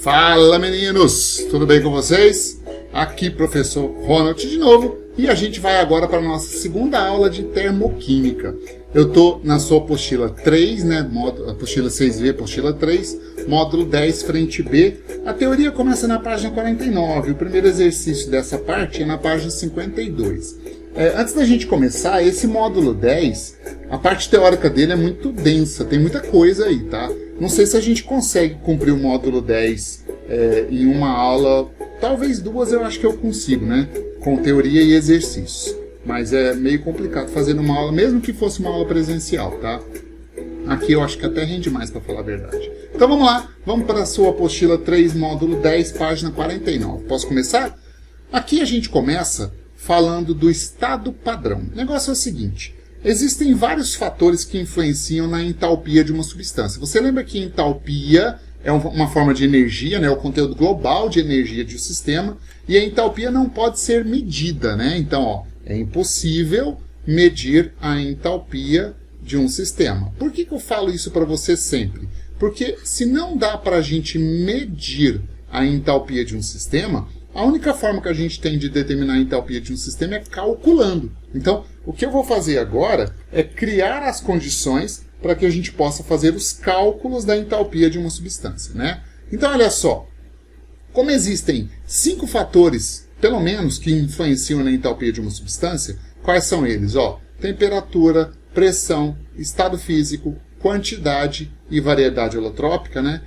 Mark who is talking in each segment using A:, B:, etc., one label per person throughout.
A: Fala meninos, tudo bem com vocês? Aqui professor Ronald de novo e a gente vai agora para a nossa segunda aula de termoquímica. Eu estou na sua apostila 3, né, apostila 6V, apostila 3, módulo 10, frente B. A teoria começa na página 49, o primeiro exercício dessa parte é na página 52. Antes da gente começar, esse módulo 10, a parte teórica dele é muito densa, tem muita coisa aí, tá? Não sei se a gente consegue cumprir o módulo 10 em uma aula, talvez duas eu acho que eu consigo, né? Com teoria e exercícios. Mas é meio complicado fazer uma aula, mesmo que fosse uma aula presencial, tá? Aqui eu acho que até rende mais, para falar a verdade. Então vamos lá, vamos para a sua apostila 3, módulo 10, página 49. Posso começar? Aqui a gente começa falando do estado padrão. O negócio é o seguinte: existem vários fatores que influenciam na entalpia de uma substância. Você lembra que entalpia é uma forma de energia, né? O conteúdo global de energia de um sistema, e a entalpia não pode ser medida, né? Então, ó, é impossível medir a entalpia de um sistema. Por que eu falo isso para você sempre? Porque se não dá para a gente medir a entalpia de um sistema, a única forma que a gente tem de determinar a entalpia de um sistema é calculando. Então, o que eu vou fazer agora é criar as condições para que a gente possa fazer os cálculos da entalpia de uma substância, né? Então, olha só. Como existem 5 fatores, pelo menos, que influenciam na entalpia de uma substância, quais são eles? Ó, temperatura, pressão, estado físico, quantidade e variedade holotrópica, né?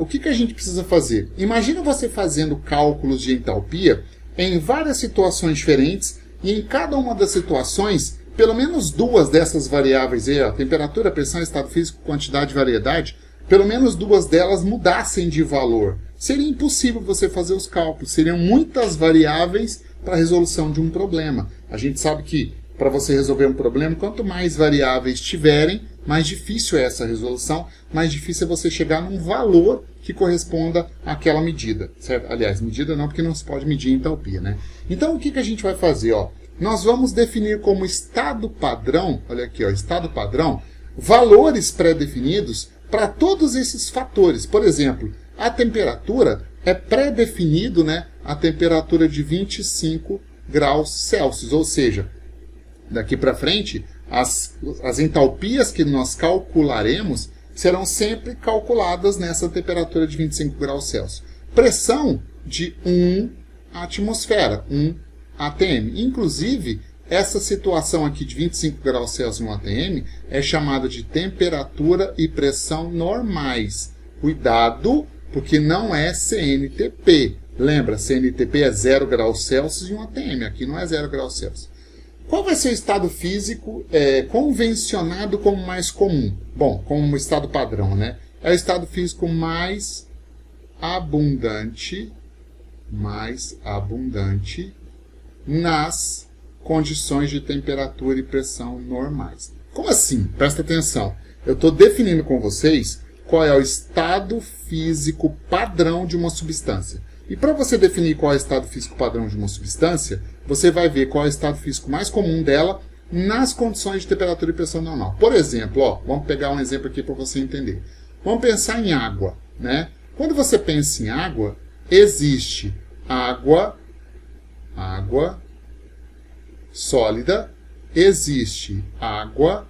A: O que a gente precisa fazer? Imagina você fazendo cálculos de entalpia em várias situações diferentes e em cada uma das situações, pelo menos duas dessas variáveis, temperatura, pressão, estado físico, quantidade e variedade, pelo menos duas delas mudassem de valor. Seria impossível você fazer os cálculos, seriam muitas variáveis para a resolução de um problema. A gente sabe que para você resolver um problema, quanto mais variáveis tiverem, mais difícil é essa resolução, mais difícil é você chegar num valor que corresponda àquela medida, certo? Aliás, medida não, porque não se pode medir entalpia, né? Então, o que a gente vai fazer? Ó? Nós vamos definir como estado padrão, olha aqui, ó, estado padrão, valores pré-definidos para todos esses fatores. Por exemplo, a temperatura é pré-definido, né, a temperatura de 25 graus Celsius, ou seja, daqui para frente, as entalpias que nós calcularemos serão sempre calculadas nessa temperatura de 25 graus Celsius. Pressão de 1 atmosfera, 1 atm. Inclusive, essa situação aqui de 25 graus Celsius em 1 atm é chamada de temperatura e pressão normais. Cuidado, porque não é CNTP. Lembra, CNTP é 0 graus Celsius e 1 atm. Aqui não é 0 graus Celsius. Qual vai ser o estado físico convencionado como mais comum? Bom, como estado padrão, né? É o estado físico mais abundante nas condições de temperatura e pressão normais. Como assim? Presta atenção. Eu estou definindo com vocês qual é o estado físico padrão de uma substância. E para você definir qual é o estado físico padrão de uma substância, você vai ver qual é o estado físico mais comum dela nas condições de temperatura e pressão normal. Por exemplo, ó, vamos pegar um exemplo aqui para você entender. Vamos pensar em água, né? Quando você pensa em água, existe água sólida, existe água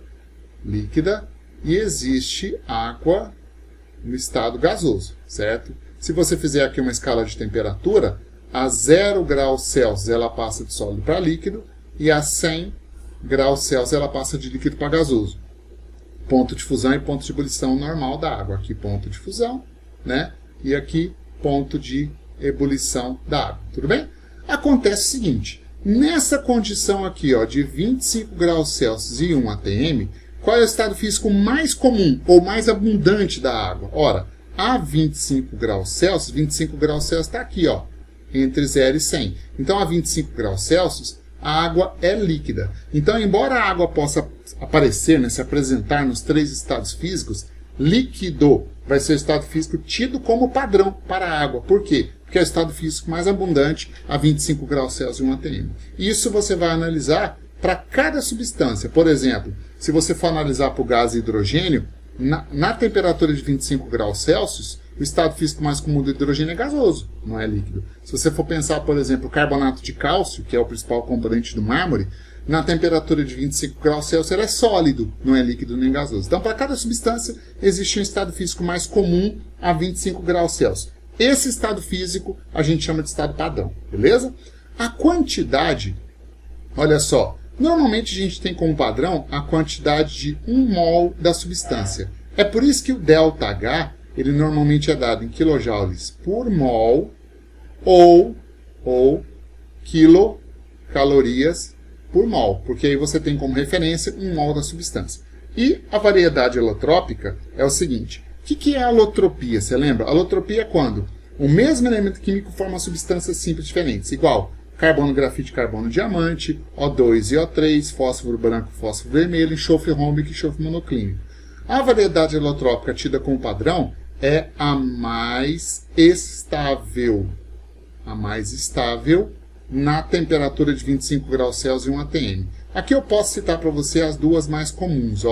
A: líquida e existe água no estado gasoso, certo? Se você fizer aqui uma escala de temperatura, a 0 graus Celsius ela passa de sólido para líquido e a 100 graus Celsius ela passa de líquido para gasoso. Ponto de fusão e ponto de ebulição normal da água. Aqui ponto de fusão, né? E aqui ponto de ebulição da água. Tudo bem? Acontece o seguinte, nessa condição aqui, ó, de 25 graus Celsius e 1 atm, qual é o estado físico mais comum ou mais abundante da água? Ora, a 25 graus Celsius está aqui, ó, entre 0 e 100. Então, a 25 graus Celsius, a água é líquida. Então, embora a água possa aparecer, né, se apresentar nos 3 estados físicos, líquido vai ser o estado físico tido como padrão para a água. Por quê? Porque é o estado físico mais abundante a 25 graus Celsius e 1 atm. Isso você vai analisar para cada substância. Por exemplo, se você for analisar para o gás hidrogênio, na temperatura de 25 graus Celsius, o estado físico mais comum do hidrogênio é gasoso, não é líquido. Se você for pensar, por exemplo, o carbonato de cálcio, que é o principal componente do mármore, na temperatura de 25 graus Celsius ele é sólido, não é líquido nem gasoso. Então, para cada substância, existe um estado físico mais comum a 25 graus Celsius. Esse estado físico a gente chama de estado padrão, beleza? A quantidade, olha só, normalmente a gente tem como padrão a quantidade de 1 mol da substância. É por isso que o ΔH, ele normalmente é dado em quilojoules por mol ou quilocalorias por mol, porque aí você tem como referência 1 mol da substância. E a variedade alotrópica é o seguinte, o que é a alotropia? Você lembra? A alotropia é quando o mesmo elemento químico forma substâncias simples diferentes, igual carbono, grafite, carbono, diamante, O2 e O3, fósforo branco, fósforo vermelho, enxofre rômbico e enxofre monoclínico. A variedade alotrópica tida como padrão é a mais estável na temperatura de 25 graus Celsius e 1 atm. Aqui eu posso citar para você as duas mais comuns.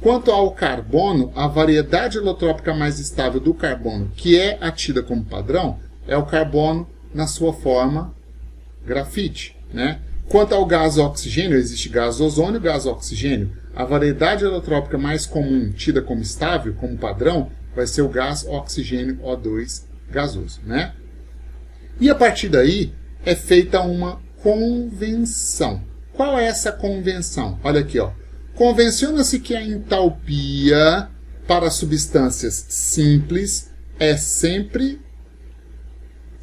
A: Quanto ao carbono, a variedade alotrópica mais estável do carbono, que é a tida como padrão, é o carbono na sua forma grafite, né? Quanto ao gás oxigênio, existe gás ozônio e gás oxigênio. A variedade alotrópica mais comum, tida como estável, como padrão, vai ser o gás oxigênio O2 gasoso, né? E a partir daí é feita uma convenção. Qual é essa convenção? Olha aqui, Convenciona-se que a entalpia para substâncias simples é sempre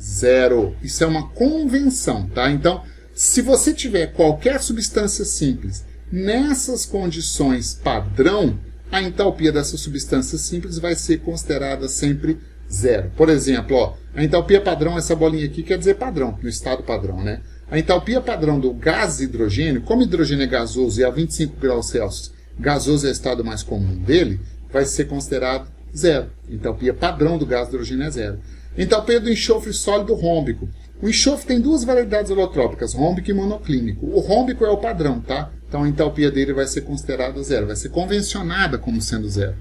A: zero. Isso é uma convenção, tá? Então, se você tiver qualquer substância simples nessas condições padrão, a entalpia dessa substância simples vai ser considerada sempre zero. Por exemplo, a entalpia padrão, essa bolinha aqui quer dizer padrão, no estado padrão, né? A entalpia padrão do gás hidrogênio, como hidrogênio é gasoso e a 25 graus Celsius, gasoso é o estado mais comum dele, vai ser considerado zero. Entalpia padrão do gás hidrogênio é zero. Entalpia do enxofre sólido rômbico. O enxofre tem duas variedades alotrópicas, rômbico e monoclínico. O rômbico é o padrão, tá? Então a entalpia dele vai ser considerada zero, vai ser convencionada como sendo zero.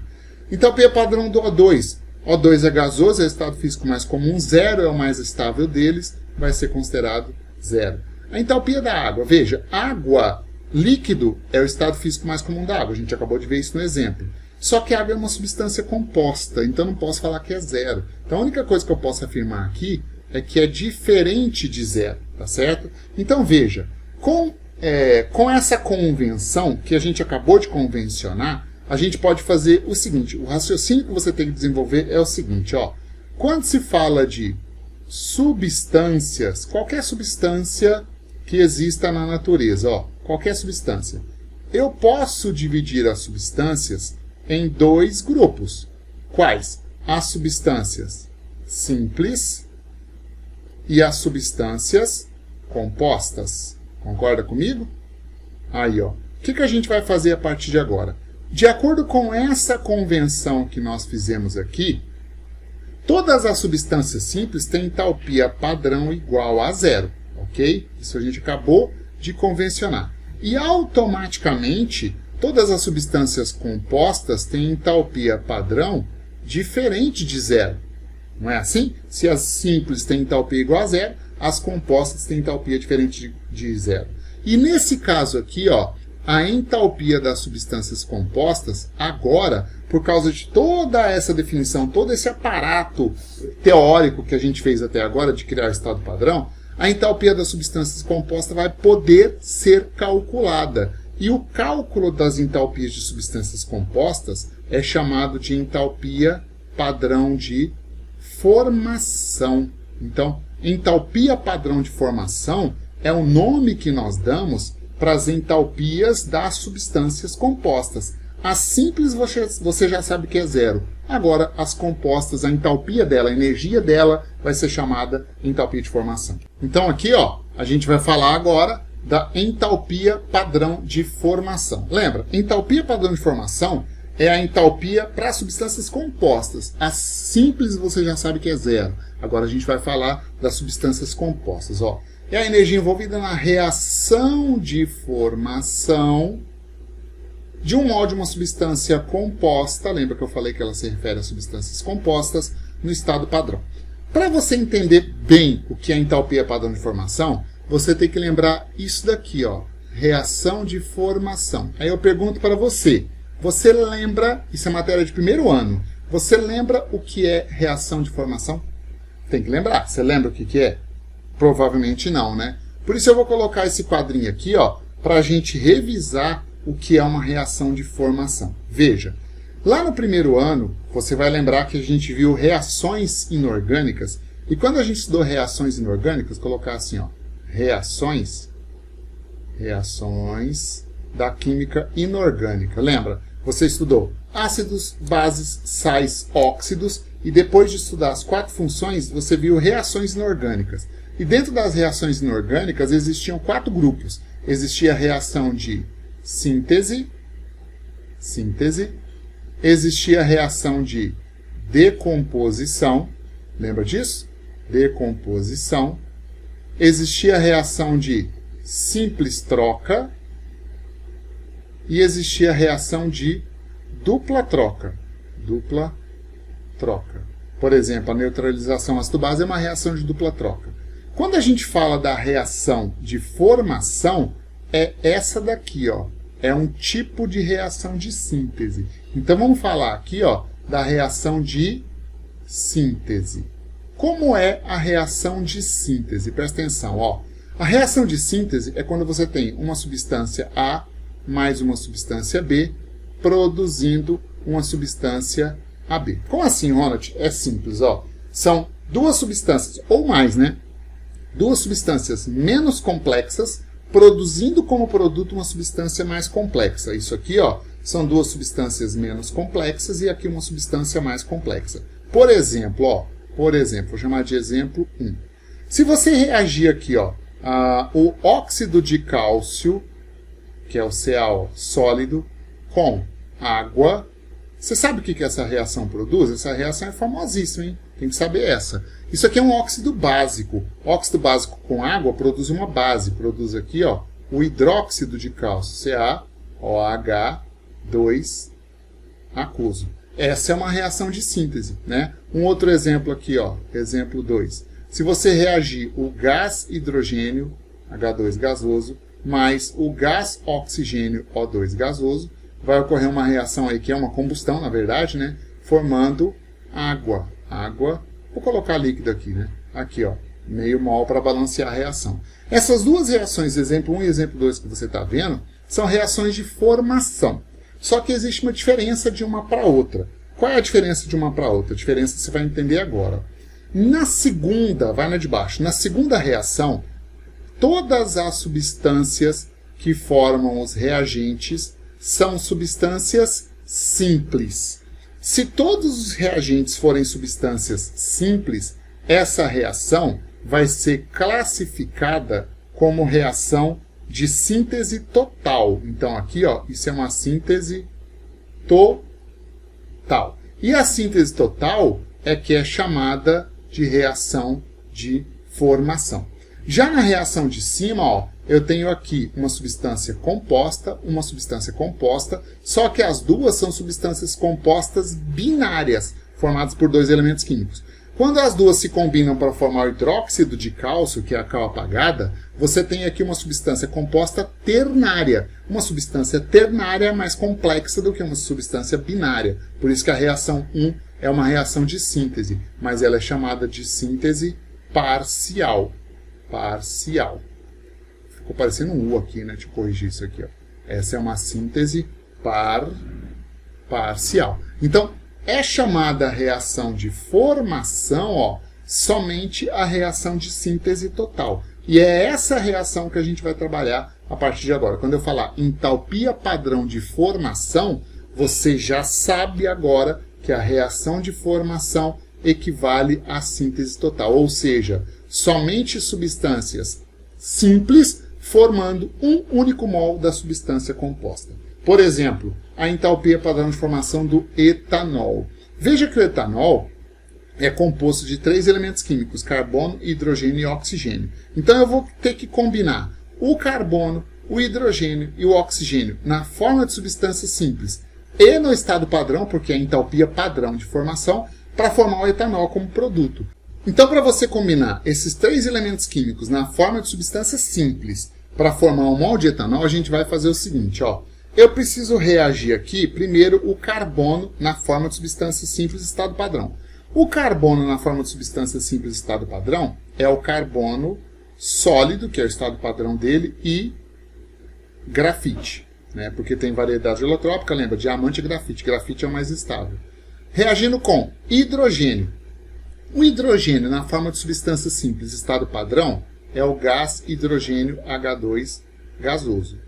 A: Entalpia padrão do O2. O2 é gasoso, é o estado físico mais comum, zero é o mais estável deles, vai ser considerado zero. A entalpia da água, veja, água, líquido é o estado físico mais comum da água, a gente acabou de ver isso no exemplo. Só que a água é uma substância composta, então não posso falar que é zero. Então a única coisa que eu posso afirmar aqui é que é diferente de zero, tá certo? Então veja, com essa convenção que a gente acabou de convencionar, a gente pode fazer o seguinte, o raciocínio que você tem que desenvolver é o seguinte, quando se fala de substâncias, qualquer substância que exista na natureza, qualquer substância, eu posso dividir as substâncias em dois grupos. Quais? As substâncias simples e as substâncias compostas. Concorda comigo? Aí, o que a gente vai fazer a partir de agora? De acordo com essa convenção que nós fizemos aqui, todas as substâncias simples têm entalpia padrão igual a zero, ok? Isso a gente acabou de convencionar. E automaticamente, todas as substâncias compostas têm entalpia padrão diferente de zero. Não é assim? Se as simples têm entalpia igual a zero, as compostas têm entalpia diferente de zero. E nesse caso aqui, a entalpia das substâncias compostas, agora, por causa de toda essa definição, todo esse aparato teórico que a gente fez até agora de criar estado padrão, a entalpia das substâncias compostas vai poder ser calculada. E o cálculo das entalpias de substâncias compostas é chamado de entalpia padrão de formação. Então, entalpia padrão de formação é o nome que nós damos para as entalpias das substâncias compostas. As simples você já sabe que é zero. Agora, as compostas, a entalpia dela, a energia dela, vai ser chamada entalpia de formação. Então aqui, a gente vai falar agora da entalpia padrão de formação. Lembra, entalpia padrão de formação é a entalpia para substâncias compostas. As simples você já sabe que é zero. Agora a gente vai falar das substâncias compostas. É a energia envolvida na reação de formação de um mol de uma substância composta, lembra que eu falei que ela se refere a substâncias compostas, no estado padrão. Para você entender bem o que é entalpia padrão de formação, você tem que lembrar isso daqui, ó, reação de formação. Aí eu pergunto para você, você lembra, isso é matéria de primeiro ano, você lembra o que é reação de formação? Tem que lembrar, você lembra o que é? Provavelmente não, né? Por isso eu vou colocar esse quadrinho aqui, ó, para a gente revisar o que é uma reação de formação. Veja, lá no primeiro ano, você vai lembrar que a gente viu reações inorgânicas, e quando a gente estudou reações inorgânicas, colocar assim, ó, reações da química inorgânica. Lembra? Você estudou ácidos, bases, sais, óxidos, e depois de estudar as 4 funções, você viu reações inorgânicas. E dentro das reações inorgânicas existiam 4 grupos. Existia a reação de síntese, existia a reação de decomposição, lembra disso? Decomposição. Existia a reação de simples troca e existia a reação de dupla troca. Por exemplo, a neutralização ácido-base é uma reação de dupla troca. Quando a gente fala da reação de formação, é essa daqui, ó. É um tipo de reação de síntese. Então vamos falar aqui, ó, da reação de síntese. Como é a reação de síntese? Presta atenção, ó. A reação de síntese é quando você tem uma substância A mais uma substância B produzindo uma substância AB. Como assim, Ronald? É simples, ó. São 2 substâncias, ou mais, né? 2 substâncias menos complexas produzindo como produto uma substância mais complexa. Isso aqui, ó, são 2 substâncias menos complexas e aqui uma substância mais complexa. Por exemplo, ó, vou chamar de exemplo 1. Se você reagir aqui, ó, o óxido de cálcio, que é o Ca sólido, com água, você sabe o que essa reação produz? Essa reação é famosíssima, hein? Tem que saber essa. Isso aqui é um óxido básico. Óxido básico com água produz uma base. Produz aqui, ó, o hidróxido de cálcio, CaOH2 aquoso. Essa é uma reação de síntese, né? Um outro exemplo aqui, ó, exemplo 2. Se você reagir o gás hidrogênio, H2 gasoso, mais o gás oxigênio, O2 gasoso, vai ocorrer uma reação aí que é uma combustão, na verdade, né? Formando água. Vou colocar líquido aqui, né? Aqui, ó, meio mol para balancear a reação. Essas 2 reações, exemplo 1 e exemplo 2 que você está vendo, são reações de formação. Só que existe uma diferença de uma para outra. Qual é a diferença de uma para outra? A diferença você vai entender agora. Na segunda, vai na de baixo, na segunda reação, todas as substâncias que formam os reagentes são substâncias simples. Se todos os reagentes forem substâncias simples, essa reação vai ser classificada como reação de síntese total. Então aqui, ó, isso é uma síntese total. E a síntese total é que é chamada de reação de formação. Já na reação de cima, ó, eu tenho aqui uma substância composta, só que as duas são substâncias compostas binárias, formadas por 2 elementos químicos. Quando as duas se combinam para formar o hidróxido de cálcio, que é a cal apagada, você tem aqui uma substância composta ternária. Uma substância ternária é mais complexa do que uma substância binária. Por isso que a reação 1 é uma reação de síntese, mas ela é chamada de síntese parcial. Ficou parecendo um U aqui, né? Deixa eu corrigir isso aqui, ó. Essa é uma síntese parcial. Então, é chamada reação de formação, ó, somente a reação de síntese total. E é essa reação que a gente vai trabalhar a partir de agora. Quando eu falar entalpia padrão de formação, você já sabe agora que a reação de formação equivale à síntese total. Ou seja, somente substâncias simples formando um único mol da substância composta. Por exemplo, a entalpia padrão de formação do etanol. Veja que o etanol é composto de 3 elementos químicos, carbono, hidrogênio e oxigênio. Então eu vou ter que combinar o carbono o hidrogênio e o oxigênio na forma de substância simples e no estado padrão, porque é a entalpia padrão de formação, para formar o etanol como produto. Então, para você combinar esses 3 elementos químicos na forma de substância simples para formar um molde de etanol, a gente vai fazer o seguinte, ó. Eu preciso reagir aqui, primeiro, o carbono na forma de substância simples estado padrão. O carbono na forma de substância simples estado padrão é o carbono sólido, que é o estado padrão dele, e grafite, né? Porque tem variedade holotrópica, lembra? Diamante e grafite. Grafite é o mais estável. Reagindo com hidrogênio. O hidrogênio na forma de substância simples estado padrão é o gás hidrogênio H2 gasoso.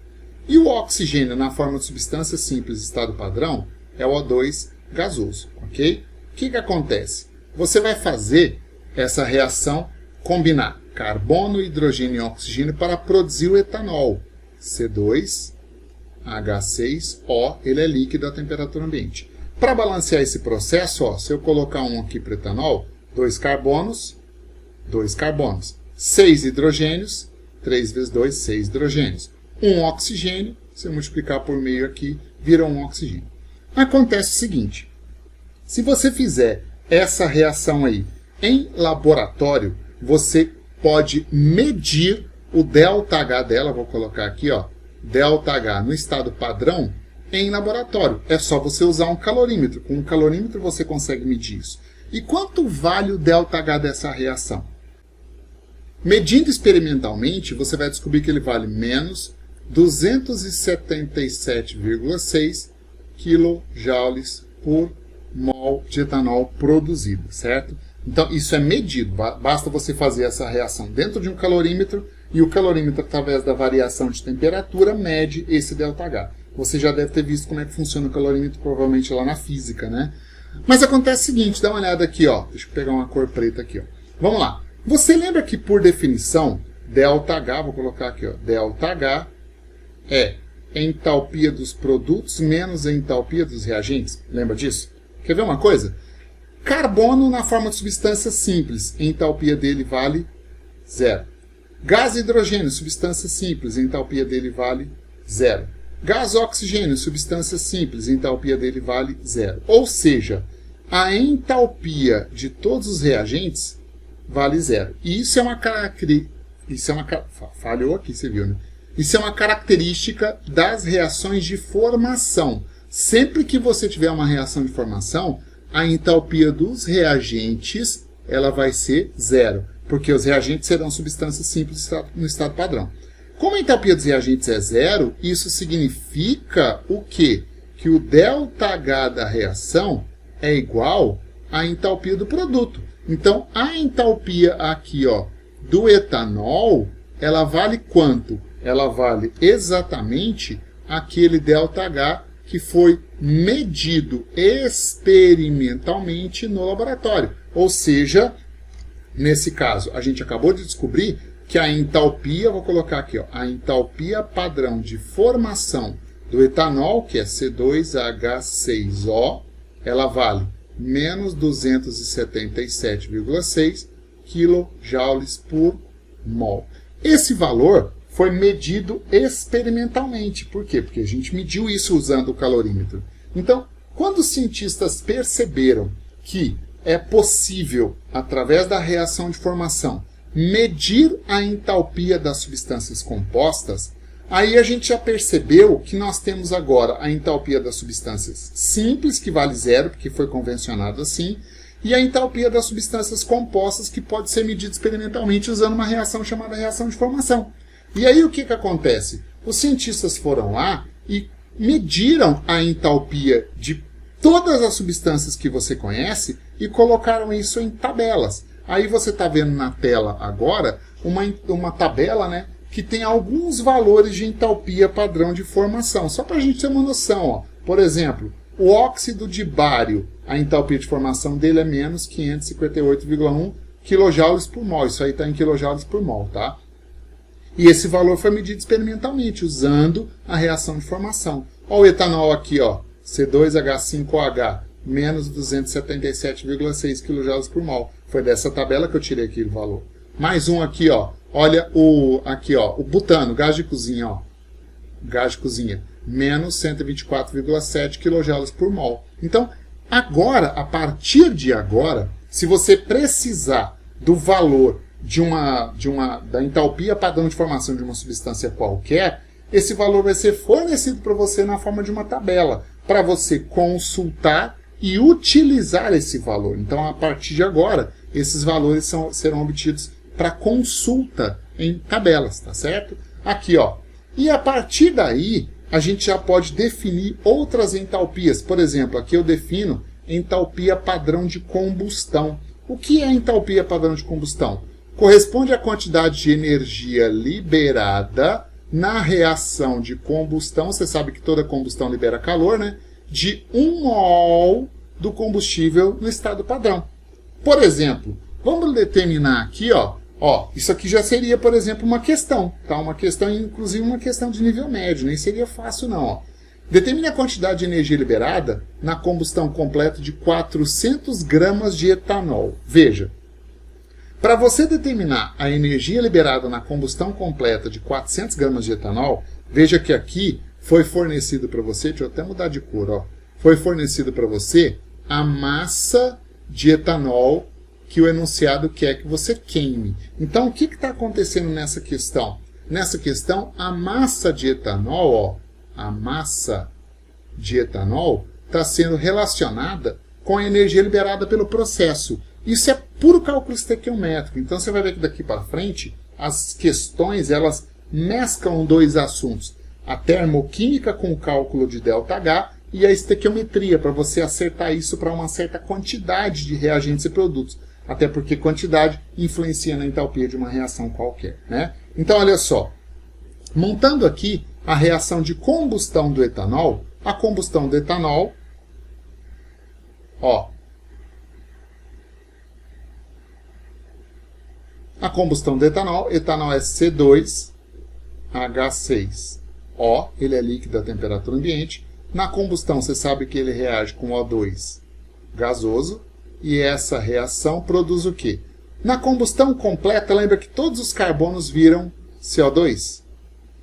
A: E o oxigênio na forma de substância simples estado padrão é o O2 gasoso, ok? O que acontece? Você vai fazer essa reação, combinar carbono, hidrogênio e oxigênio para produzir o etanol. C2H6O, ele é líquido a temperatura ambiente. Para balancear esse processo, ó, se eu colocar um aqui para o etanol, 2 carbonos, 6 hidrogênios, 3 vezes 2, 6 hidrogênios. 1 oxigênio, se eu multiplicar por meio aqui, vira 1 oxigênio. Acontece o seguinte, se você fizer essa reação aí em laboratório, você pode medir o ΔH dela, vou colocar aqui, ó, ΔH no estado padrão, em laboratório. É só você usar um calorímetro. Com um calorímetro você consegue medir isso. E quanto vale o ΔH dessa reação? Medindo experimentalmente, você vai descobrir que ele vale menos 277,6 kJ por mol de etanol produzido, certo? Então, isso é medido. Basta você fazer essa reação dentro de um calorímetro e o calorímetro, através da variação de temperatura, mede esse ΔH. Você já deve ter visto como é que funciona o calorímetro, provavelmente lá na física, né? Mas acontece o seguinte, dá uma olhada aqui, ó. Deixa eu pegar uma cor preta aqui, ó. Vamos lá. Você lembra que, por definição, ΔH, vou colocar aqui, ó, ΔH é entalpia dos produtos menos a entalpia dos reagentes? Lembra disso? Quer ver uma coisa? Carbono na forma de substância simples, a entalpia dele vale 0. Gás hidrogênio, substância simples, a entalpia dele vale 0. Gás oxigênio, substância simples, a entalpia dele vale 0. Ou seja, a entalpia de todos os reagentes vale 0. E isso é uma característica... Falhou aqui, você viu, né? Isso é uma característica das reações de formação. Sempre que você tiver uma reação de formação, a entalpia dos reagentes ela vai ser 0, porque os reagentes serão substâncias simples no estado padrão. Como a entalpia dos reagentes é 0, isso significa o quê? Que o ΔH da reação é igual à entalpia do produto. Então, a entalpia aqui, ó, do etanol, ela vale quanto? Ela vale exatamente aquele ΔH que foi medido experimentalmente no laboratório. Ou seja, nesse caso, a gente acabou de descobrir que a entalpia, vou colocar aqui, ó, a entalpia padrão de formação do etanol, que é C2H6O, ela vale menos 277,6 kJ por mol. Esse valor foi medido experimentalmente. Por quê? Porque a gente mediu isso usando o calorímetro. Então, quando os cientistas perceberam que é possível, através da reação de formação, medir a entalpia das substâncias compostas, aí a gente já percebeu que nós temos agora a entalpia das substâncias simples, que vale 0, porque foi convencionado assim, e a entalpia das substâncias compostas, que pode ser medida experimentalmente usando uma reação chamada reação de formação. E aí o que acontece? Os cientistas foram lá e mediram a entalpia de todas as substâncias que você conhece e colocaram isso em tabelas. Aí você está vendo na tela agora uma tabela, né, que tem alguns valores de entalpia padrão de formação. Só para a gente ter uma noção. Ó. Por exemplo, o óxido de bário, a entalpia de formação dele é menos 558,1 kJ por mol. Isso aí está em kJ por mol, tá? E esse valor foi medido experimentalmente, usando a reação de formação. Olha o etanol aqui, ó, C2H5OH, menos 277,6 kJ por mol. Foi dessa tabela que eu tirei aqui o valor. Mais um aqui, ó, olha o butano, gás de cozinha, ó, gás de cozinha, menos 124,7 kJ por mol. Então, agora, a partir de agora, se você precisar do valor da entalpia padrão de formação de uma substância qualquer, esse valor vai ser fornecido para você na forma de uma tabela, para você consultar e utilizar esse valor. Então, a partir de agora, esses valores serão obtidos para consulta em tabelas, tá certo? Aqui, ó. E a partir daí, a gente já pode definir outras entalpias. Por exemplo, aqui eu defino entalpia padrão de combustão. O que é entalpia padrão de combustão? Corresponde à quantidade de energia liberada na reação de combustão. Você sabe que toda combustão libera calor, né? De 1 mol do combustível no estado padrão. Por exemplo, vamos determinar aqui, ó, isso aqui já seria, por exemplo, uma questão, tá? Uma questão, inclusive uma questão de nível médio, nem seria fácil não, ó. Determine a quantidade de energia liberada na combustão completa de 400 gramas de etanol. Veja, para você determinar a energia liberada na combustão completa de 400 gramas de etanol, veja que aqui foi fornecido para você, deixa eu até mudar de cor, ó, foi fornecido para você a massa de etanol que o enunciado quer que você queime. Então, o que está acontecendo nessa questão? Nessa questão, a massa de etanol, ó, a massa de etanol está sendo relacionada com a energia liberada pelo processo. Isso é puro cálculo estequiométrico. Então, você vai ver que daqui para frente, as questões elas mesclam dois assuntos. A termoquímica com o cálculo de ΔH e a estequiometria, para você acertar isso para uma certa quantidade de reagentes e produtos. Até porque quantidade influencia na entalpia de uma reação qualquer, né? Então, olha só. Montando aqui a reação de combustão do etanol, a combustão do etanol, ó. A combustão do etanol é C2H6O, ele é líquido a temperatura ambiente. Na combustão, você sabe que ele reage com O2 gasoso. E essa reação produz o quê? Na combustão completa, lembra que todos os carbonos viram CO2?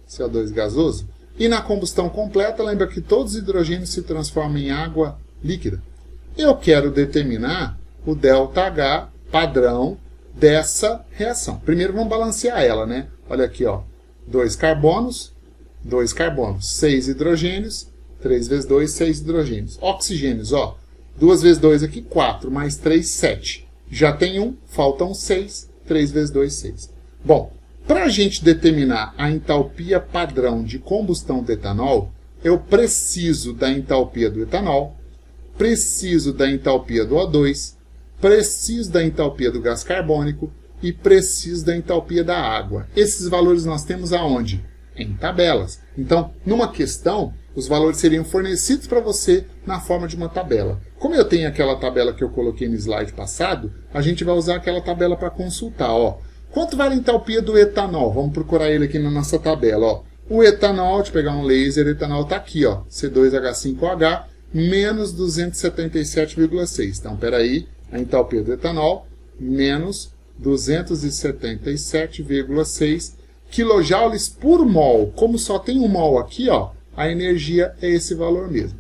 A: CO2 gasoso. E na combustão completa, lembra que todos os hidrogênios se transformam em água líquida. Eu quero determinar o ΔH padrão dessa reação. Primeiro vamos balancear ela, né? Olha aqui, ó. 2 carbonos, 6 hidrogênios, 3 vezes 2, 6 hidrogênios. Oxigênios, ó. 2 vezes 2 aqui, 4, mais 3, 7. Já tem 1, faltam 6, 3 vezes 2, 6. Bom, para a gente determinar a entalpia padrão de combustão do etanol, eu preciso da entalpia do etanol, preciso da entalpia do O2, preciso da entalpia do gás carbônico e preciso da entalpia da água. Esses valores nós temos aonde? Em tabelas. Então, numa questão, os valores seriam fornecidos para você na forma de uma tabela. Como eu tenho aquela tabela que eu coloquei no slide passado, a gente vai usar aquela tabela para consultar. Ó. Quanto vale a entalpia do etanol? Vamos procurar ele aqui na nossa tabela. Ó. O etanol, deixa eu pegar um laser, o etanol está aqui, ó, C2H5OH, menos 277,6. Então, peraí, a entalpia do etanol, menos 277,6 quilojoules por mol. Como só tem um mol aqui, ó, a energia é esse valor mesmo.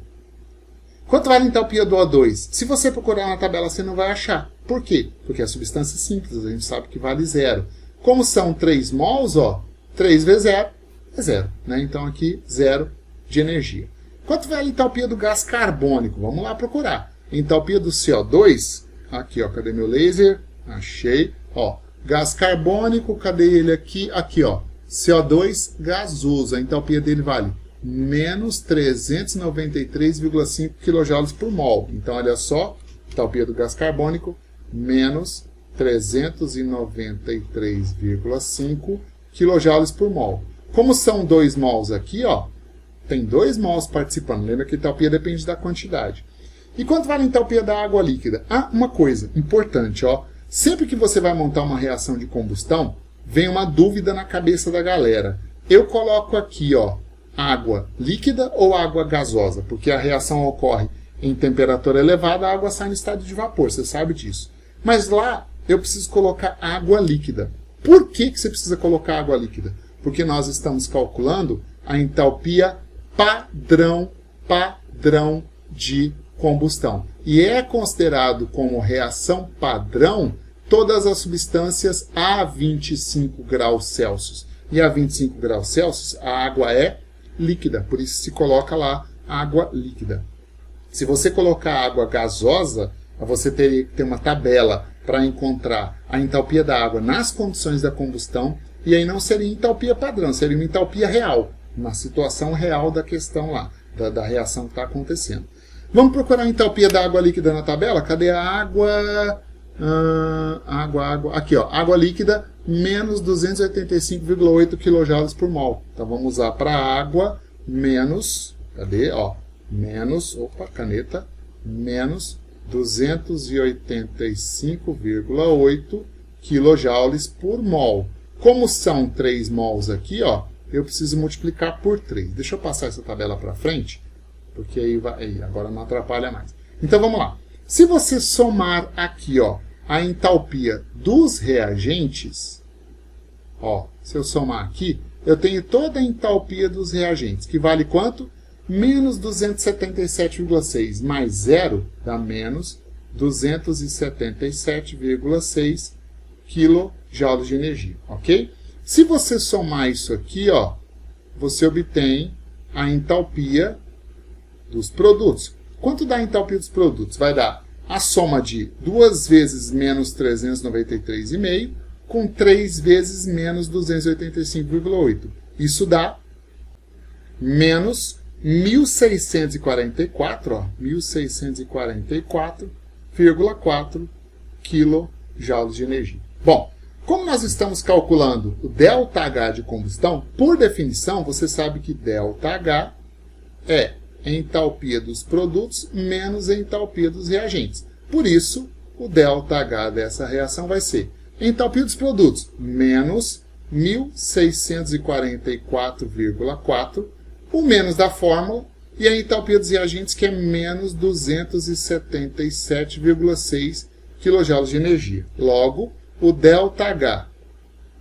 A: Quanto vale a entalpia do O2? Se você procurar na tabela, você não vai achar. Por quê? Porque é substância simples, a gente sabe que vale 0. Como são 3 mols, ó, 3 vezes 0 é 0. Né? Então aqui, 0 de energia. Quanto vale a entalpia do gás carbônico? Vamos lá procurar. Entalpia do CO2, aqui, ó, cadê meu laser? Achei. Ó, gás carbônico, cadê ele aqui? Aqui, ó, CO2 gasoso. A entalpia dele vale menos 393,5 kJ por mol. Então, olha só, entalpia do gás carbônico, menos 393,5 kJ por mol. Como são 2 mols aqui, ó, tem 2 mols participando. Lembra que a entalpia depende da quantidade. E quanto vale a entalpia da água líquida? Ah, uma coisa importante, ó. Sempre que você vai montar uma reação de combustão, vem uma dúvida na cabeça da galera. Eu coloco aqui, ó, água líquida ou água gasosa? Porque a reação ocorre em temperatura elevada, a água sai no estado de vapor, você sabe disso. Mas lá eu preciso colocar água líquida. Por que você precisa colocar água líquida? Porque nós estamos calculando a entalpia padrão de combustão. E é considerado como reação padrão todas as substâncias a 25 graus Celsius. E a 25 graus Celsius a água é líquida, por isso se coloca lá água líquida. Se você colocar água gasosa, você teria que ter uma tabela para encontrar a entalpia da água nas condições da combustão, e aí não seria entalpia padrão, seria uma entalpia real, uma situação real da questão lá, da reação que está acontecendo. Vamos procurar a entalpia da água líquida na tabela? Cadê a água? Aqui, ó, água líquida, menos 285,8 kJ por mol. Então vamos usar para água menos, cadê? Ó, menos, opa, caneta, menos 285,8 kJ por mol. Como são 3 mols aqui, ó, eu preciso multiplicar por 3. Deixa eu passar essa tabela para frente, porque aí agora não atrapalha mais. Então vamos lá. Se você somar aqui, ó, a entalpia dos reagentes, ó, se eu somar aqui, eu tenho toda a entalpia dos reagentes, que vale quanto? Menos 277,6 mais 0 dá menos 277,6 kJ de energia, ok? Se você somar isso aqui, ó, você obtém a entalpia dos produtos. Quanto dá a entalpia dos produtos? Vai dar a soma de 2 vezes menos 393,5 com 3 vezes menos 285,8. Isso dá menos 1.644, ó, 1.644,4 kJ de energia. Bom, como nós estamos calculando o ΔH de combustão, por definição, você sabe que ΔH é a entalpia dos produtos menos a entalpia dos reagentes. Por isso, o ΔH dessa reação vai ser entalpia dos produtos menos 1.644,4, o menos da fórmula, e a entalpia dos reagentes, que é menos 277,6 kJ de energia. Logo, o ΔH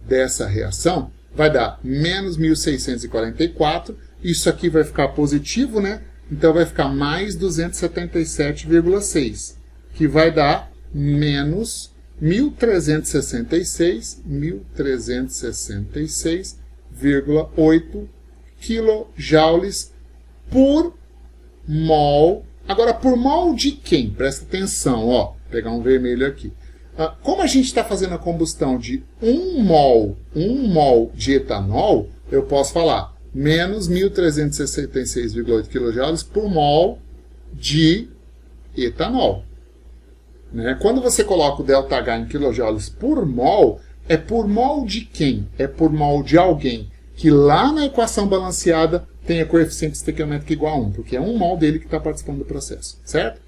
A: dessa reação vai dar menos 1.644, isso aqui vai ficar positivo, né? Então vai ficar mais 277,6, que vai dar menos 1.366,8 kJ por mol. Agora, por mol de quem? Presta atenção, ó. Vou pegar um vermelho aqui. Como a gente está fazendo a combustão de 1 mol de etanol, eu posso falar menos 1.366,8 kJ por mol de etanol. Né? Quando você coloca o ΔH em kJ por mol, é por mol de quem? É por mol de alguém que lá na equação balanceada tenha coeficiente estequiométrico igual a 1, porque é 1 mol dele que está participando do processo, certo?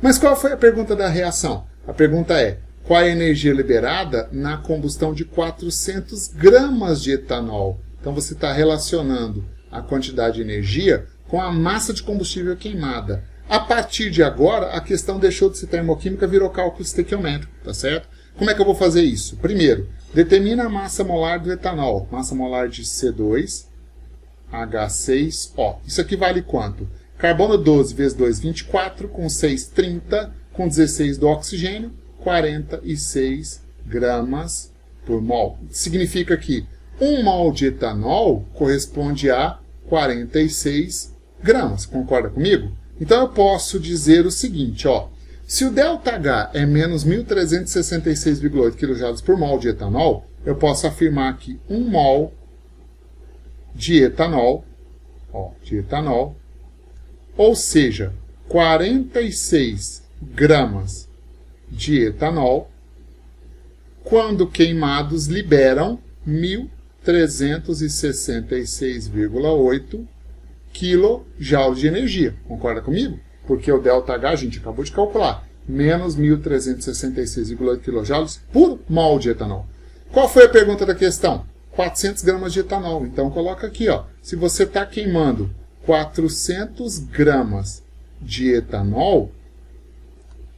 A: Mas qual foi a pergunta da reação? A pergunta é, qual é a energia liberada na combustão de 400 gramas de etanol? Então você está relacionando a quantidade de energia com a massa de combustível queimada. A partir de agora, a questão deixou de ser termoquímica, virou cálculo estequiométrico, tá certo? Como é que eu vou fazer isso? Primeiro, determina a massa molar do etanol. Massa molar de C2H6O. Isso aqui vale quanto? Carbono 12 vezes 2, 24, com 6, 30, com 16 do oxigênio, 46 gramas por mol. Significa que 1 mol de etanol corresponde a 46 gramas. Concorda comigo? Então eu posso dizer o seguinte, ó. Se o ΔH é menos 1.366,8 kJ por mol de etanol, eu posso afirmar que 1 mol de etanol, ou seja, 46 gramas de etanol, quando queimados, liberam 1.366,8 kJ de energia. Concorda comigo? Porque o ΔH a gente acabou de calcular. Menos 1.366,8 kJ por mol de etanol. Qual foi a pergunta da questão? 400 gramas de etanol. Então coloca aqui, ó. Se você está queimando 400 gramas de etanol,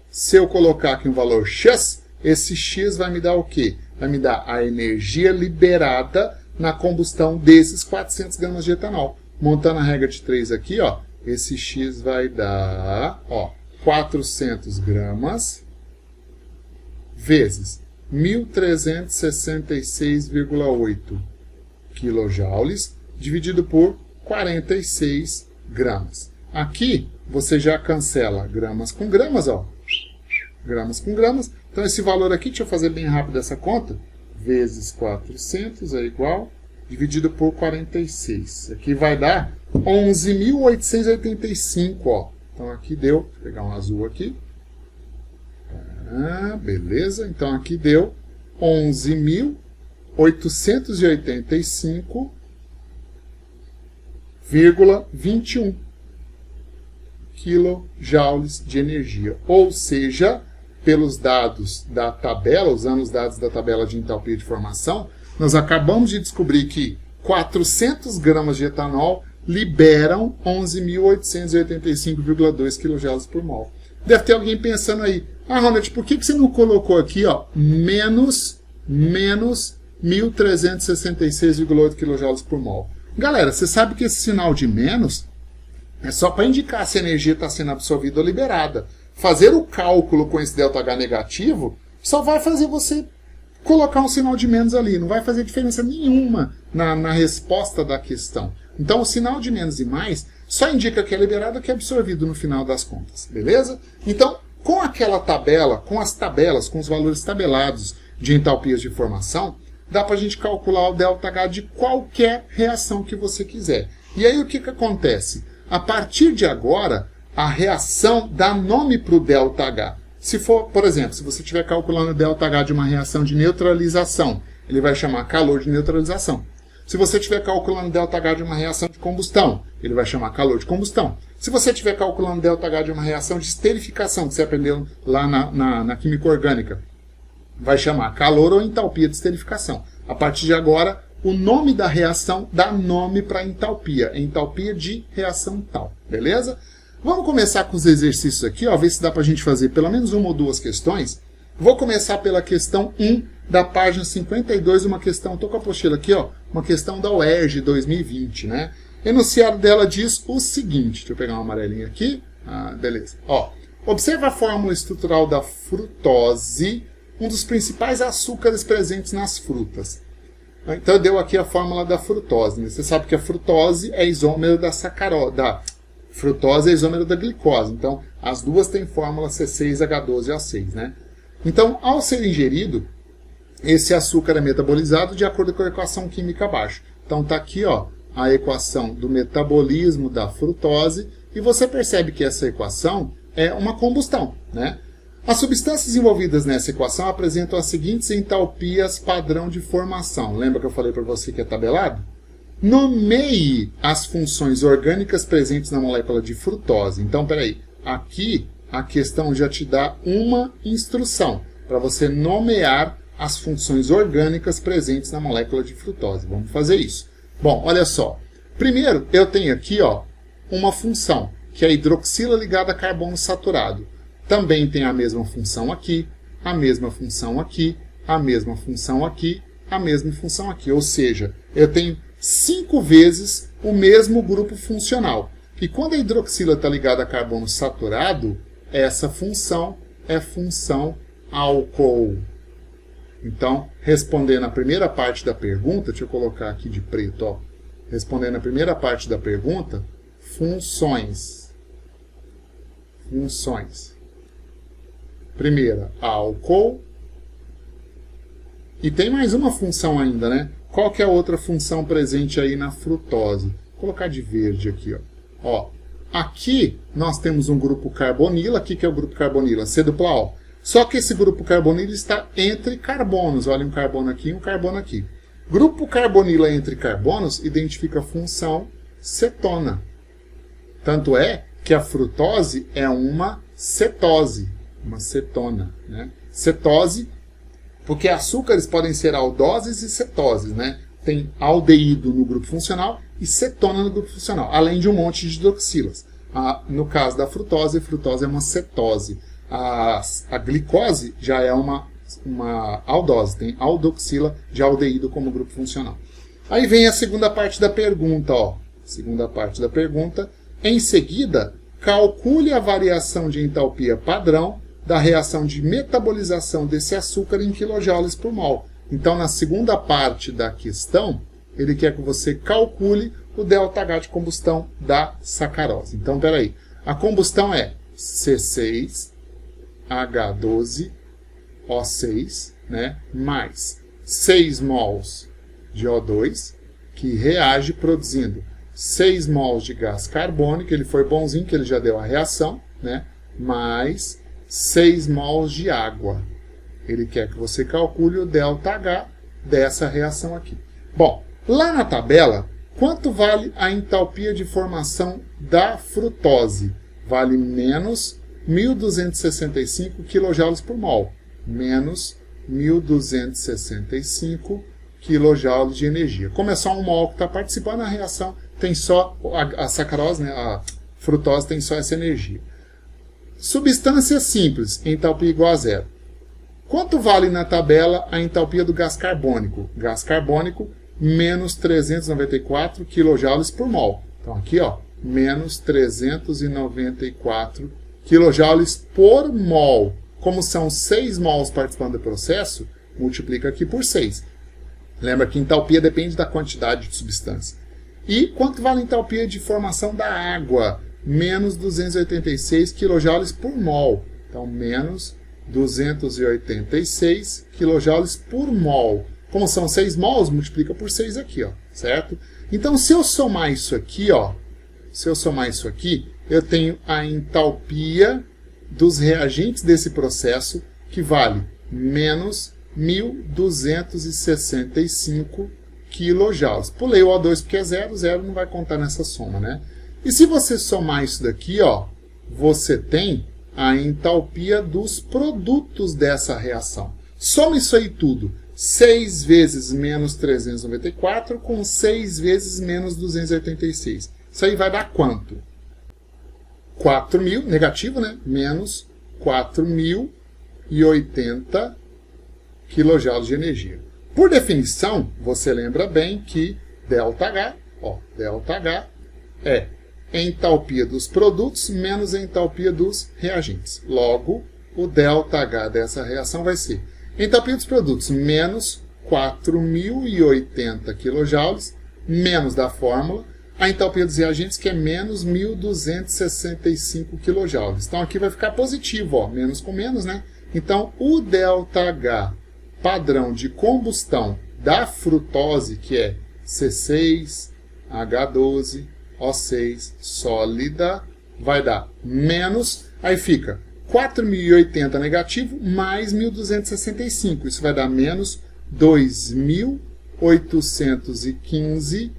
A: se eu colocar aqui um valor X, esse X vai me dar o quê? Vai me dar a energia liberada na combustão desses 400 gramas de etanol. Montando a regra de 3 aqui, ó, esse X vai dar, ó, 400 gramas vezes 1.366,8 quilojoules, dividido por 46 gramas. Aqui, você já cancela gramas com gramas, ó. Gramas com gramas. Então, esse valor aqui, deixa eu fazer bem rápido essa conta, vezes 400 é igual, dividido por 46. Aqui vai dar 11.885, ó. Então, aqui deu, vou pegar um azul aqui. Beleza. Então, aqui deu 11.885,21 quilojoules de energia. Ou seja, pelos dados da tabela, usando os dados da tabela de entalpia de formação, nós acabamos de descobrir que 400 gramas de etanol liberam 11.885,2 kJ por mol. Deve ter alguém pensando aí, Ronald, por que você não colocou aqui, ó, menos 1.366,8 kJ por mol? Galera, você sabe que esse sinal de menos é só para indicar se a energia está sendo absorvida ou liberada. Fazer o cálculo com esse ΔH negativo só vai fazer você colocar um sinal de menos ali. Não vai fazer diferença nenhuma na resposta da questão. Então, o sinal de menos e mais só indica que é liberado ou que é absorvido no final das contas. Beleza? Então, com aquela tabela, com as tabelas, com os valores tabelados de entalpias de formação, dá para a gente calcular o ΔH de qualquer reação que você quiser. E aí, o que acontece? A partir de agora, a reação dá nome para o ΔH. Se for, por exemplo, se você estiver calculando o ΔH de uma reação de neutralização, ele vai chamar calor de neutralização. Se você estiver calculando o ΔH de uma reação de combustão, ele vai chamar calor de combustão. Se você estiver calculando o ΔH de uma reação de esterificação, que você aprendeu lá na química orgânica, vai chamar calor ou entalpia de esterificação. A partir de agora, o nome da reação dá nome para a entalpia. É entalpia de reação tal. Beleza? Vamos começar com os exercícios aqui, ó, ver se dá para a gente fazer pelo menos uma ou duas questões. Vou começar pela questão 1 da página 52, uma questão, estou com a apostila aqui, ó, uma questão da UERJ 2020, né? O enunciado dela diz o seguinte, deixa eu pegar uma amarelinha aqui, beleza. Ó, observa a fórmula estrutural da frutose, um dos principais açúcares presentes nas frutas. Então, deu aqui a fórmula da frutose, né? Você sabe que a frutose é isômero da sacarose, frutose é isômero da glicose. Então, as duas têm fórmula C6H12O6, né? Então, ao ser ingerido, esse açúcar é metabolizado de acordo com a equação química abaixo. Então, está aqui, ó, a equação do metabolismo da frutose, e você percebe que essa equação é uma combustão, né? As substâncias envolvidas nessa equação apresentam as seguintes entalpias padrão de formação. Lembra que eu falei para você que é tabelado? Nomeie as funções orgânicas presentes na molécula de frutose. Então, peraí, aqui a questão já te dá uma instrução para você nomear as funções orgânicas presentes na molécula de frutose. Vamos fazer isso. Bom, olha só. Primeiro, eu tenho aqui, ó, uma função, que é a hidroxila ligada a carbono saturado. Também tem a mesma função aqui, a mesma função aqui, a mesma função aqui, a mesma função aqui. Ou seja, eu tenho 5 vezes o mesmo grupo funcional. E quando a hidroxila está ligada a carbono saturado, essa função é função álcool. Então, respondendo a primeira parte da pergunta, deixa eu colocar aqui de preto, ó. Respondendo a primeira parte da pergunta, funções. Funções. Primeira, álcool. E tem mais uma função ainda, né? Qual que é a outra função presente aí na frutose? Vou colocar de verde aqui, ó. Ó, aqui nós temos um grupo carbonila. Aqui que é o grupo carbonila, C-O. Só que esse grupo carbonila está entre carbonos. Olha, um carbono aqui e um carbono aqui. Grupo carbonila entre carbonos identifica a função cetona. Tanto é que a frutose é uma cetose, uma cetona, né? Cetose, porque açúcares podem ser aldoses e cetoses, né? Tem aldeído no grupo funcional e cetona no grupo funcional, além de um monte de hidroxilas. No caso da frutose, a frutose é uma cetose. A glicose já é uma aldose, tem aldoxila de aldeído como grupo funcional. Aí vem a segunda parte da pergunta, ó. Segunda parte da pergunta. Em seguida, calcule a variação de entalpia padrão da reação de metabolização desse açúcar em quilojoules por mol. Então, na segunda parte da questão, ele quer que você calcule o ΔH de combustão da sacarose. Então, espera aí. A combustão é C6H12O6, né, mais 6 mols de O2, que reage produzindo 6 mols de gás carbônico, ele foi bonzinho que ele já deu a reação, né, mais 6 mols de água. Ele quer que você calcule o ΔH dessa reação aqui. Bom, lá na tabela, quanto vale a entalpia de formação da frutose? Vale menos 1.265 kJ por mol. Menos 1.265 kJ de energia. Como é só um mol que está participando da reação, tem só a sacarose, né, a frutose tem só essa energia. Substância simples, entalpia igual a zero. Quanto vale na tabela a entalpia do gás carbônico? Gás carbônico, menos 394 kJ por mol. Então aqui, ó, menos 394 kJ por mol. Como são 6 mols participando do processo, multiplica aqui por 6. Lembra que entalpia depende da quantidade de substância. E quanto vale a entalpia de formação da água? Menos 286 kJ por mol. Então, menos 286 kJ por mol. Como são 6 mols, multiplica por 6 aqui, ó, certo? Então, se eu somar isso aqui, ó, eu tenho a entalpia dos reagentes desse processo, que vale menos 1.265 kJ. Pulei o O2 porque é zero, zero não vai contar nessa soma, né? E se você somar isso daqui, ó, você tem a entalpia dos produtos dessa reação. Soma isso aí tudo. 6 vezes menos 394 com 6 vezes menos 286. Isso aí vai dar quanto? 4.000, negativo, né? Menos 4.080 kJ de energia. Por definição, você lembra bem que ΔH, ó, ΔH é entalpia dos produtos menos a entalpia dos reagentes. Logo, o ΔH dessa reação vai ser entalpia dos produtos menos 4.080 kJ, menos da fórmula, a entalpia dos reagentes, que é menos 1.265 kJ. Então, aqui vai ficar positivo, ó, menos com menos, né? Então, o ΔH padrão de combustão da frutose, que é C6H12O6 sólida, vai dar menos, aí fica 4.080 negativo, mais 1.265. Isso vai dar menos 2.815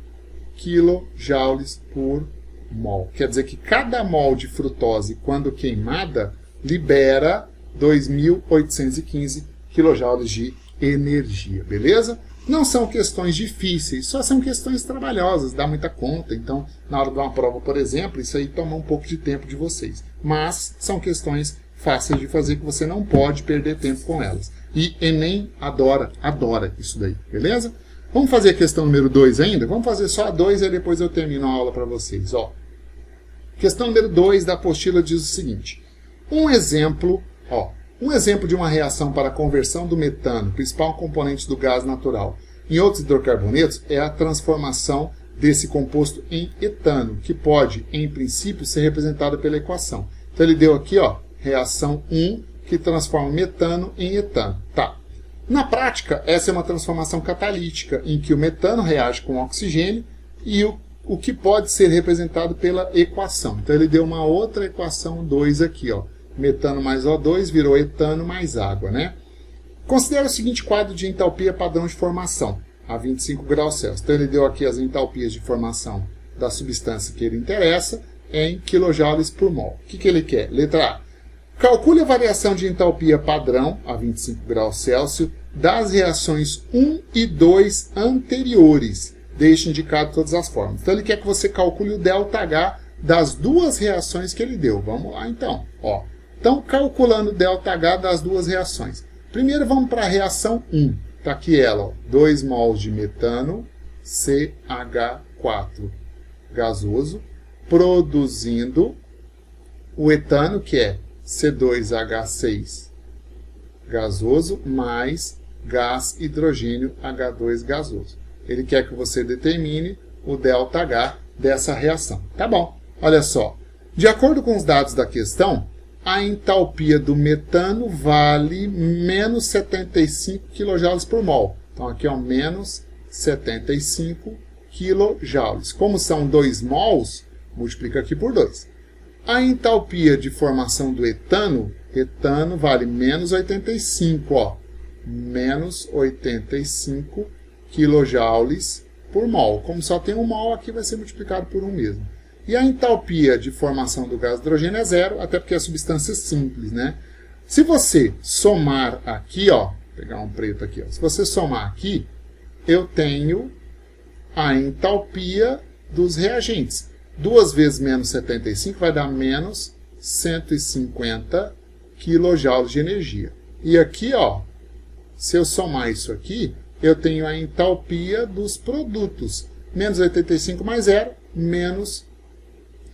A: kJ por mol. Quer dizer que cada mol de frutose, quando queimada, libera 2.815 kJ de energia, beleza? Não são questões difíceis, só são questões trabalhosas, dá muita conta. Então, na hora de uma prova, por exemplo, isso aí toma um pouco de tempo de vocês. Mas são questões fáceis de fazer que você não pode perder tempo com elas. E Enem adora isso daí, beleza? Vamos fazer a questão número 2 ainda? Vamos fazer só a 2 e depois eu termino a aula para vocês. Ó. Questão número 2 da apostila diz o seguinte. Um exemplo de uma reação para a conversão do metano, principal componente do gás natural, em outros hidrocarbonetos é a transformação desse composto em etano, que pode, em princípio, ser representada pela equação. Então ele deu aqui, ó, reação 1, que transforma metano em etano. Tá. Na prática, essa é uma transformação catalítica, em que o metano reage com o oxigênio e o que pode ser representado pela equação. Então ele deu uma outra equação 2 aqui, ó. Metano mais O2 virou etano mais água, né? Considera o seguinte quadro de entalpia padrão de formação, a 25 graus Celsius. Então ele deu aqui as entalpias de formação da substância que ele interessa em quilojoules por mol. O que ele quer? Letra A. Calcule a variação de entalpia padrão, a 25 graus Celsius, das reações 1 e 2 anteriores. Deixe indicado todas as formas. Então ele quer que você calcule o ΔH das duas reações que ele deu. Vamos lá então. Ó. Então, calculando o ΔH das duas reações. Primeiro vamos para a reação 1. Está aqui ela, ó, 2 mols de metano CH4 gasoso, produzindo o etano, que é C2H6 gasoso, mais gás hidrogênio H2 gasoso. Ele quer que você determine o ΔH dessa reação. Tá bom, olha só. De acordo com os dados da questão, a entalpia do metano vale menos 75 kJ por mol. Então aqui é o menos 75 kJ. Como são 2 mols, multiplica aqui por 2. A entalpia de formação do etano vale menos 85, ó. Menos 85 kJ por mol. Como só tem um mol, aqui vai ser multiplicado por 1 mesmo. E a entalpia de formação do gás hidrogênio é zero, até porque é substância simples, né? Se você somar aqui, ó, vou pegar um preto aqui, ó. Se você somar aqui, eu tenho a entalpia dos reagentes. 2 vezes menos 75 vai dar menos 150 kJ de energia. E aqui, ó, se eu somar isso aqui, eu tenho a entalpia dos produtos. Menos 85 mais 0, menos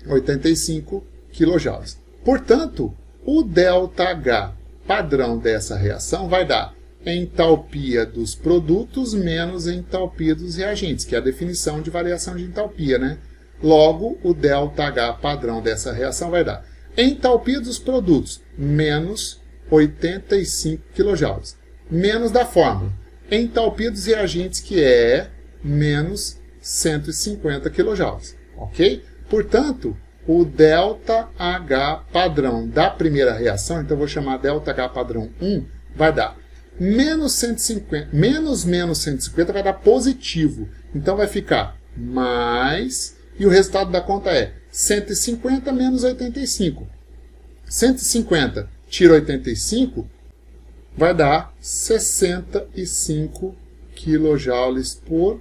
A: 85 kJ. Portanto, o ΔH padrão dessa reação vai dar entalpia dos produtos menos entalpia dos reagentes, que é a definição de variação de entalpia, né? Logo, o ΔH padrão dessa reação vai dar entalpia dos produtos menos 85 kJ. Menos da fórmula. Entalpia dos reagentes, que é menos 150 kJ. Ok? Portanto, o ΔH padrão da primeira reação, então eu vou chamar ΔH padrão 1, vai dar menos 150, menos 150 vai dar positivo. Então vai ficar mais, e o resultado da conta é 150 menos 85. 150 tira 85, vai dar 65 kJ por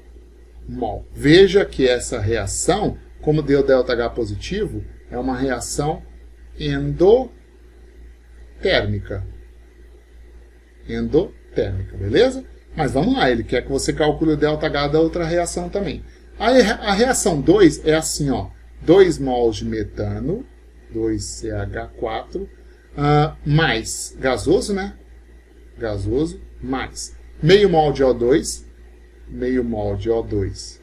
A: mol. Veja que essa reação, como deu ΔH positivo, é uma reação endotérmica. Endotérmica, beleza? Mas vamos lá, ele quer que você calcule o ΔH da outra reação também. A reação 2 é assim, ó, 2 mols de metano, 2CH4, mais gasoso, né? Gasoso, mais meio mol de O2, meio mol de O2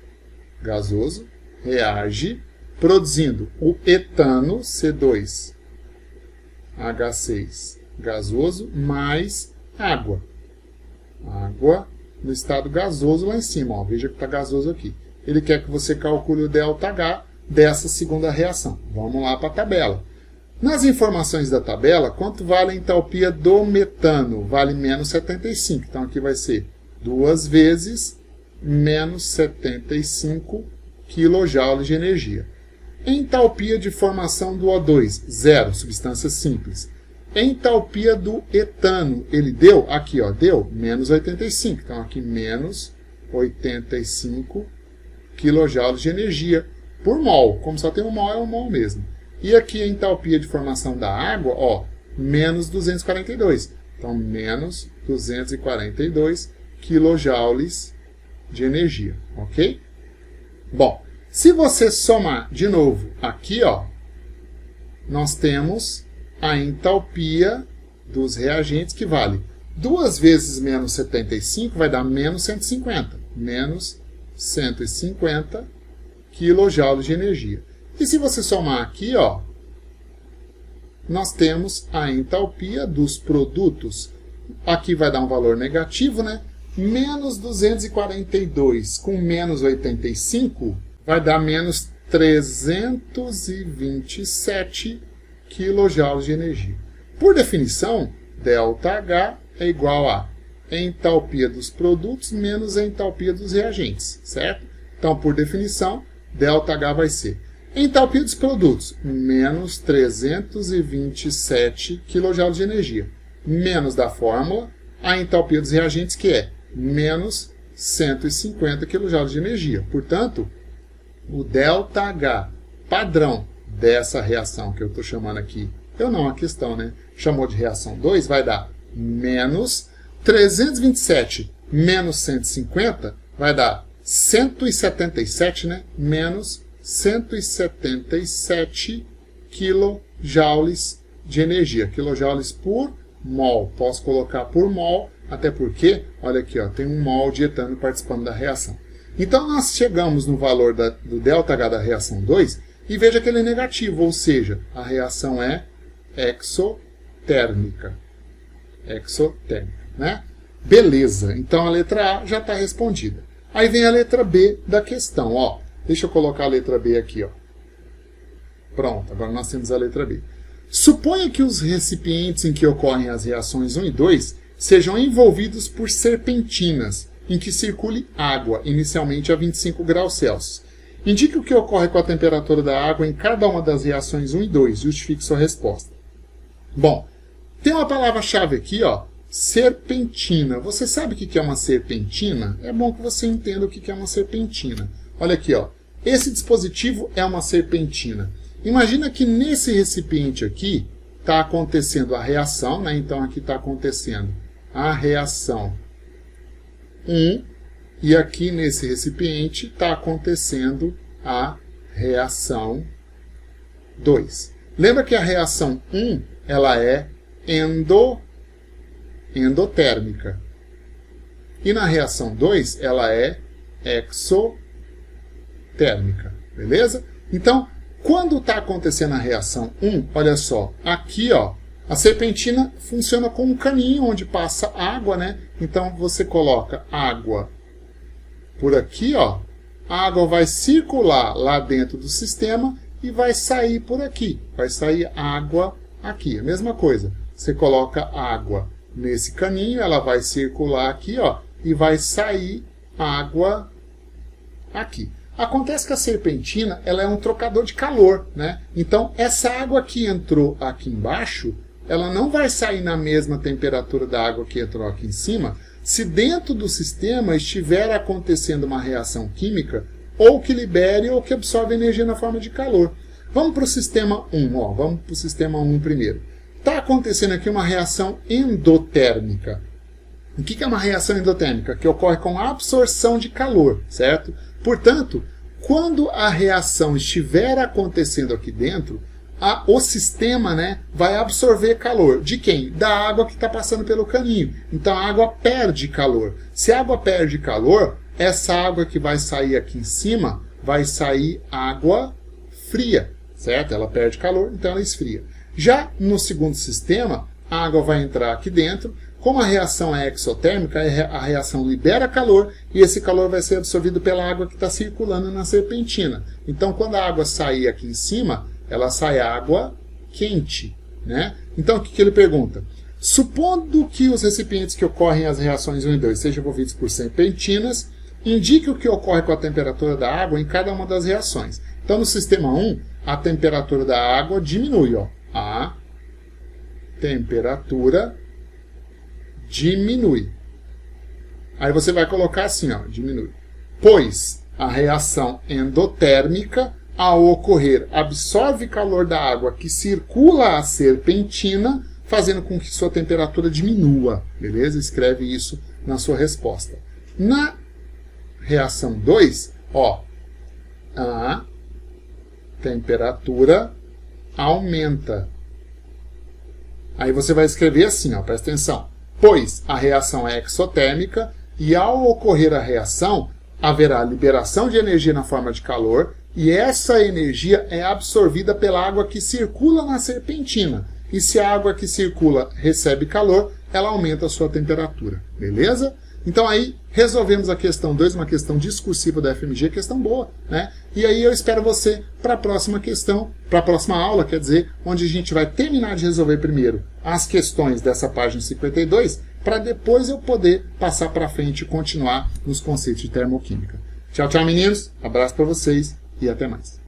A: gasoso, reage, produzindo o etano, C2H6 gasoso, mais água. Água no estado gasoso lá em cima, ó, veja que está gasoso aqui. Ele quer que você calcule o ΔH dessa segunda reação. Vamos lá para a tabela. Nas informações da tabela, quanto vale a entalpia do metano? Vale menos 75. Então, aqui vai ser 2 vezes menos 75 kJ de energia. Entalpia de formação do O2, zero, substância simples. Entalpia do etano, ele deu, aqui ó, deu menos 85. Então, aqui menos 85 kJ de energia por mol. Como só tem um mol, é um mol mesmo. E aqui a entalpia de formação da água, ó, menos 242. Então, menos 242 kJ de energia, ok? Bom, se você somar de novo aqui, ó, nós temos a entalpia dos reagentes, que vale 2 vezes menos 75, vai dar menos 150. Menos 150 kJ de energia. E se você somar aqui, ó, nós temos a entalpia dos produtos. Aqui vai dar um valor negativo, né? Menos 242 com menos 85 vai dar menos 327 kJ de energia. Por definição, ΔH é igual a entalpia dos produtos menos a entalpia dos reagentes, certo? Então, por definição, ΔH vai ser entalpia dos produtos, menos 327 kJ de energia, menos da fórmula, a entalpia dos reagentes, que é menos 150 kJ de energia. Portanto, o ΔH padrão dessa reação que eu estou chamando aqui, eu não, a questão, né? Chamou de reação 2, vai dar menos 327 menos 150, vai dar 177, né? Menos 177 quilojoules de energia. Quilojoules por mol. Posso colocar por mol, até porque, olha aqui, ó, tem um mol de etano participando da reação. Então, nós chegamos no valor do ΔH da reação 2 e veja que ele é negativo, ou seja, a reação é exotérmica. Exotérmica, né? Beleza, então a letra A já está respondida. Aí vem a letra B da questão, ó. Deixa eu colocar a letra B aqui, ó. Pronto, agora nós temos a letra B. Suponha que os recipientes em que ocorrem as reações 1 e 2 sejam envolvidos por serpentinas, em que circule água, inicialmente a 25 graus Celsius. Indique o que ocorre com a temperatura da água em cada uma das reações 1 e 2. Justifique sua resposta. Bom, tem uma palavra-chave aqui, ó. Serpentina. Você sabe o que é uma serpentina? É bom que você entenda o que é uma serpentina. Olha aqui, ó. Esse dispositivo é uma serpentina. Imagina que nesse recipiente aqui está acontecendo a reação, né? Então aqui está acontecendo a reação 1 e aqui nesse recipiente está acontecendo a reação 2. Lembra que a reação 1 ela é endotérmica. E na reação 2, ela é exotérmica. Beleza? Então, quando está acontecendo a reação 1, olha só, aqui, ó, a serpentina funciona como um caninho onde passa água, né? Então, você coloca água por aqui, ó. A água vai circular lá dentro do sistema e vai sair por aqui. Vai sair água aqui. A mesma coisa. Você coloca água nesse caninho, ela vai circular aqui, ó, e vai sair água aqui. Acontece que a serpentina, ela é um trocador de calor, né? Então, essa água que entrou aqui embaixo, ela não vai sair na mesma temperatura da água que entrou aqui em cima, se dentro do sistema estiver acontecendo uma reação química, ou que libere ou que absorve energia na forma de calor. Vamos para o sistema 1, ó. Vamos para o sistema 1 primeiro. Está acontecendo aqui uma reação endotérmica. O que é uma reação endotérmica? Que ocorre com a absorção de calor, certo? Portanto, quando a reação estiver acontecendo aqui dentro, o sistema, né, vai absorver calor. De quem? Da água que está passando pelo caninho. Então a água perde calor. Se a água perde calor, essa água que vai sair aqui em cima vai sair água fria, certo? Ela perde calor, então ela esfria. Já no segundo sistema, a água vai entrar aqui dentro. Como a reação é exotérmica, a reação libera calor e esse calor vai ser absorvido pela água que está circulando na serpentina. Então, quando a água sair aqui em cima, ela sai água quente, né? Então, o que ele pergunta? Supondo que os recipientes que ocorrem as reações 1 e 2 sejam envolvidos por serpentinas, indique o que ocorre com a temperatura da água em cada uma das reações. Então, no sistema 1, a temperatura da água diminui, ó. A temperatura diminui. Aí você vai colocar assim, ó, diminui. Pois a reação endotérmica, ao ocorrer, absorve calor da água que circula a serpentina, fazendo com que sua temperatura diminua. Beleza? Escreve isso na sua resposta. Na reação 2, ó, a temperatura aumenta. Aí você vai escrever assim, ó, presta atenção. Pois a reação é exotérmica e ao ocorrer a reação, haverá liberação de energia na forma de calor e essa energia é absorvida pela água que circula na serpentina. E se a água que circula recebe calor, ela aumenta a sua temperatura. Beleza? Então aí resolvemos a questão 2, uma questão discursiva da FMG, questão boa, né? E aí eu espero você para a próxima questão, para a próxima aula, quer dizer, onde a gente vai terminar de resolver primeiro as questões dessa página 52, para depois eu poder passar para frente e continuar nos conceitos de termoquímica. Tchau, tchau, meninos. Abraço para vocês e até mais.